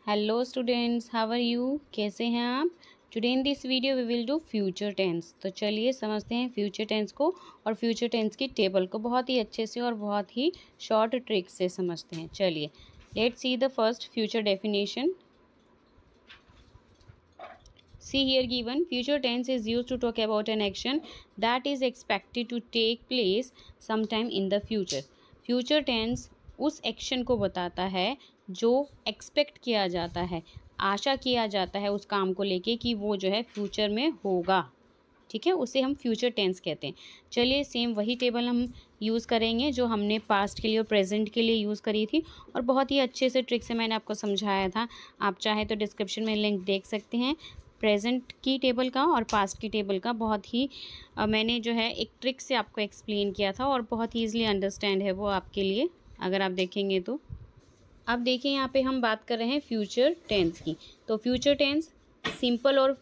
Hello students, how are you? कैसे हैं आप? Today in this video we will do future tense. तो चलिए समझते हैं फ्यूचर टेंस को और फ्यूचर टेंस की टेबल को बहुत ही अच्छे से और बहुत ही शॉर्ट ट्रिक से समझते हैं। चलिए let's see the first future definition. See here given, future tense is used to talk about an action that is expected to take place sometime in the future. Future tense उस action को बताता है जो expect किया जाता है, आशा किया जाता है उस काम को लेके कि वो जो है फ्यूचर में होगा। ठीक है, उसे हम फ्यूचर टेंस कहते हैं। चलिए सेम वही टेबल हम यूज़ करेंगे जो हमने पास्ट के लिए और प्रेजेंट के लिए यूज़ करी थी और बहुत ही अच्छे से ट्रिक से मैंने आपको समझाया था। आप चाहे तो डिस्क्रिप्शन में लिंक देख सकते हैं प्रेजेंट की टेबल का और पास्ट की टेबल का। बहुत ही मैंने जो है एक ट्रिक से आपको एक्सप्लेन किया था और बहुत ही ईजिली अंडरस्टैंड है वो आपके लिए, अगर आप देखेंगे तो। अब देखिए यहाँ पे हम बात कर रहे हैं फ्यूचर टेंस की। तो फ्यूचर टेंस सिंपल और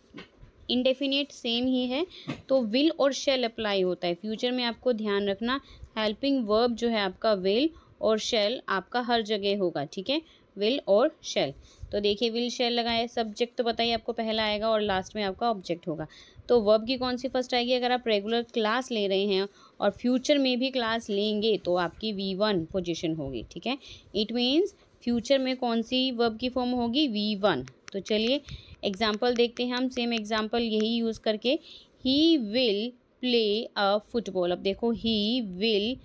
इंडेफिनिट सेम ही है, तो विल और शेल अप्लाई होता है। फ्यूचर में आपको ध्यान रखना हेल्पिंग वर्ब जो है आपका विल और शेल आपका हर जगह होगा। ठीक है, विल और शेल। तो देखिए विल शेल लगाए, सब्जेक्ट तो बताइए आपको पहला आएगा और लास्ट में आपका ऑब्जेक्ट होगा। तो वर्ब की कौन सी फर्स्ट आएगी? अगर आप रेगुलर क्लास ले रहे हैं और फ्यूचर में भी क्लास लेंगे तो आपकी V1 पोजीशन होगी। ठीक है, इट मीन्स फ्यूचर में कौन सी वर्ब की फॉर्म होगी? V1। तो चलिए एग्जाम्पल देखते हैं हम, सेम एग्जाम्पल यही यूज़ करके। He will play a football. अब देखो he will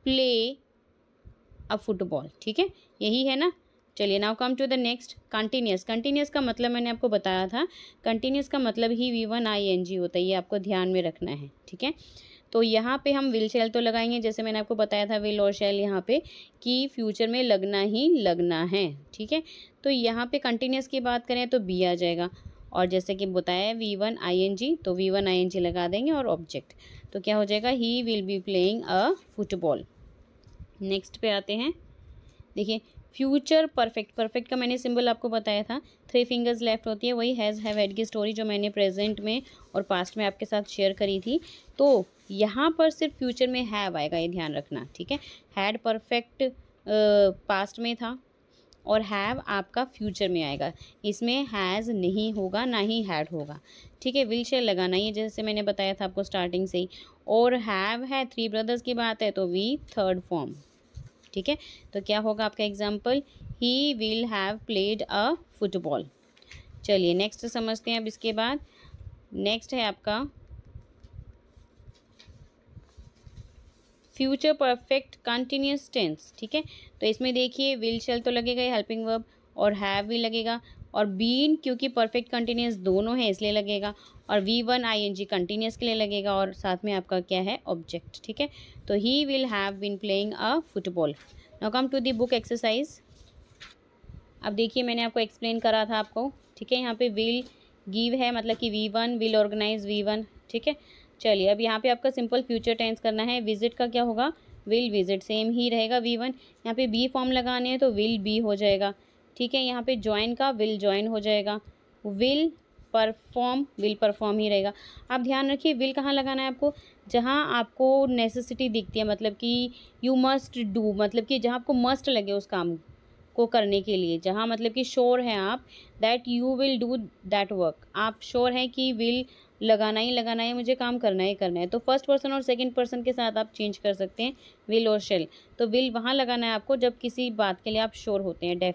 play a football, ठीक है, यही है ना। चलिए now come to the next, continuous. Continuous का मतलब मैंने आपको बताया था, कंटिन्यूस का मतलब ही V1 ING होता है, ये आपको ध्यान में रखना है। ठीक है, तो यहाँ पे हम विल शेल तो लगाएंगे, जैसे मैंने आपको बताया था विल और शेल यहाँ पे कि फ्यूचर में लगना ही लगना है। ठीक है, तो यहाँ पे कंटिन्यूस की बात करें तो बी आ जाएगा और जैसे कि बताया V1 ING, तो V1 ING लगा देंगे और ऑब्जेक्ट, तो क्या हो जाएगा? He will be playing a football. Next पे आते हैं, देखिए फ्यूचर परफेक्ट। परफेक्ट का मैंने सिंबल आपको बताया था, 3 फिंगर्स लेफ्ट होती है, वही हैज़ हैव हैड की स्टोरी जो मैंने प्रेजेंट में और पास्ट में आपके साथ शेयर करी थी। तो यहाँ पर सिर्फ फ्यूचर में हैव आएगा, ये ध्यान रखना। ठीक है, हैड परफेक्ट पास्ट में था और हैव आपका फ्यूचर में आएगा, इसमें हैज़ नहीं होगा ना ही हैड होगा। ठीक है, विल शेल लगाना ही जैसे मैंने बताया था आपको स्टार्टिंग से ही। और हैव है 3 ब्रदर्स की बात है तो वी थर्ड फॉर्म। ठीक है, तो क्या होगा आपका example? He will have played a football. चलिए नेक्स्ट समझते हैं अब इसके बाद। नेक्स्ट है आपका फ्यूचर परफेक्ट कंटिन्यूस टेंस। ठीक है, तो इसमें देखिए विल शेल तो लगेगा ही, हेल्पिंग वर्ब, और हैव भी लगेगा, और बीन क्योंकि परफेक्ट कंटिन्यूस दोनों है इसलिए लगेगा, और V1 ING कंटिन्यूस के लिए लगेगा, और साथ में आपका क्या है? ऑब्जेक्ट। ठीक है, तो he will have been playing a football. Now come to the book exercise. अब देखिए मैंने आपको एक्सप्लेन करा था आपको। ठीक है, यहाँ पे विल गिव है मतलब कि V1, विल ऑर्गेनाइज V1। ठीक है, चलिए अब यहाँ पे आपका सिंपल फ्यूचर टेंस करना है। विजिट का क्या होगा? विल विजिट, सेम ही रहेगा V1। यहाँ पे बी फॉर्म लगाने हैं तो विल बी हो जाएगा। ठीक है, यहाँ पे ज्वाइन का विल ज्वाइन हो जाएगा। विल परफॉर्म ही रहेगा। आप ध्यान रखिए विल कहाँ लगाना है आपको? जहाँ आपको नेसेसिटी दिखती है, मतलब कि यू मस्ट डू, मतलब कि जहाँ आपको मस्ट लगे उस काम को करने के लिए, जहाँ मतलब कि श्योर है आप that you will do that work, आप श्योर है कि विल लगाना ही लगाना है, मुझे काम करना ही करना है। तो फर्स्ट पर्सन और सेकंड पर्सन के साथ आप चेंज कर सकते हैं विल और शेल। तो विल वहाँ लगाना है आपको जब किसी बात के लिए आप श्योर होते हैं,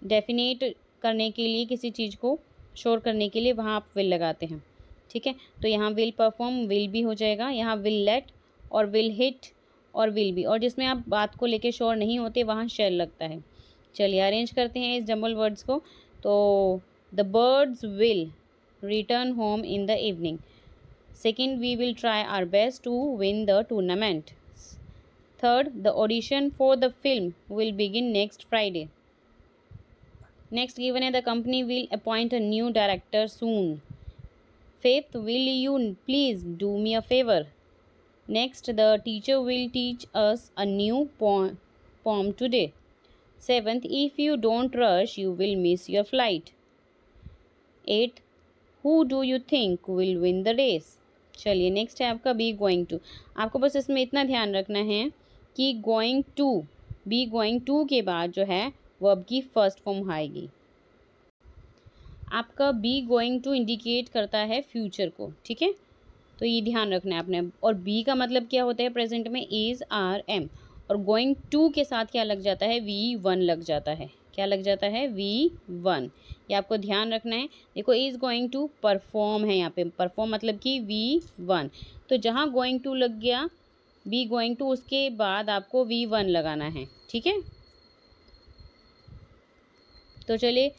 डेफिनेट करने के लिए, किसी चीज़ को श्योर करने के लिए वहाँ आप विल लगाते हैं। ठीक है, तो यहाँ विल परफॉर्म विल भी हो जाएगा, यहाँ विल लेट और विल हिट और विल बी, और जिसमें आप बात को लेके श्योर नहीं होते वहाँ शेल लगता है। चलिए अरेंज करते हैं इस जम्बल वर्ड्स को। तो the birds will return home in the evening. Second, we will try our best to win the tournament. Third, the audition for the film will begin next Friday. Next given है, the company will appoint a new director soon. Fifth, will you please do me a favor? Next, the teacher will teach us a new poem today. Seventh, if you don't rush, you will miss your flight. Eighth, who do you think will win the race? चलिए next है आपका B going to. आपको बस इसमें इतना ध्यान रखना है कि going to, be going to के बाद जो है वर्ब की फर्स्ट फॉर्म आएगी। आपका बी गोइंग टू इंडिकेट करता है फ्यूचर को, ठीक है, तो ये ध्यान रखना है आपने। और बी का मतलब क्या होता है प्रेजेंट में, इज, आर, एम, और गोइंग टू के साथ क्या लग जाता है, V1 लग जाता है। क्या लग जाता है, V1। ये आपको ध्यान रखना है। देखो इज गोइंग टू परफॉर्म है, यहाँ पे परफॉर्म मतलब कि V1, तो जहाँ गोइंग टू लग गया बी गोइंग टू, उसके बाद आपको V1 लगाना है, ठीक है। तो चलिए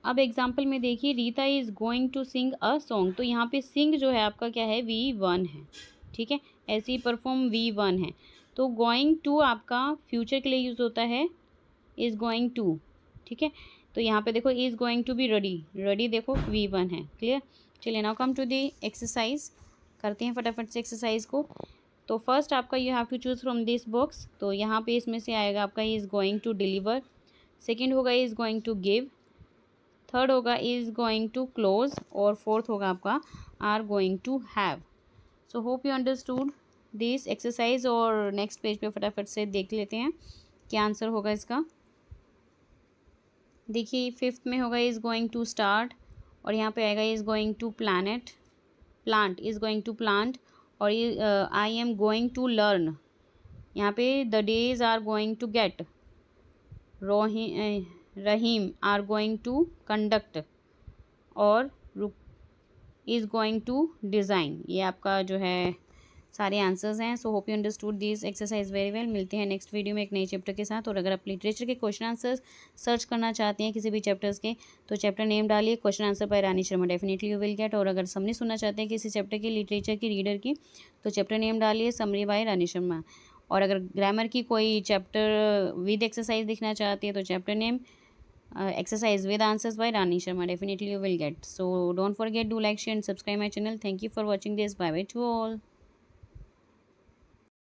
अब एग्जाम्पल में देखिए, Rita is going to sing a song, तो यहाँ पे सिंग जो है आपका क्या है, V1 है, ठीक है। ऐसे ही परफॉर्म V1 है। तो गोइंग टू आपका फ्यूचर के लिए यूज़ होता है, इज गोइंग टू, ठीक है। तो यहाँ पे देखो is going to be ready, ready देखो V1 है, क्लियर। चलिए now come to the exercise, करते हैं फटाफट से एक्सरसाइज को। तो फर्स्ट आपका you have to choose from this box, तो यहाँ पे इसमें से आएगा आपका is going to deliver, second होगा is going to give, third होगा इज गोइंग टू क्लोज, और फोर्थ होगा आपका are going to have. So hope you understood this exercise, और नेक्स्ट पेज पे फटाफट से देख लेते हैं क्या आंसर होगा इसका। देखिए फिफ्थ में होगा इज गोइंग टू स्टार्ट, और यहाँ पे आएगा is going to plant, plant is going to plant, और I am going to learn, यहाँ पे the days are going to get, Rahim are going to conduct, और इज़ गोइंग टू डिज़ाइन। ये आपका जो है सारे आंसर्स हैं। So hope you understood this exercise very well. मिलते हैं नेक्स्ट वीडियो में एक नए चैप्टर के साथ। और अगर आप लिटरेचर के क्वेश्चन आंसर्स सर्च करना चाहते हैं किसी भी चैप्टर्स के, तो चैप्टर नेम डालिए question answer by Rani Sharma, definitely you will get. और अगर समरी सुनना चाहते हैं किसी चैप्टर की लिटरेचर की रीडर की, तो चैप्टर नेम डालिए समरी बाय रानी शर्मा। और अगर ग्रामर की कोई चैप्टर विद एक्सरसाइज देखना चाहते हैं, तो chapter name exercise with answers by Rani Sharma, definitely you will get. So don't forget, do like, share and subscribe my channel. Thank you for watching this. Bye bye to all.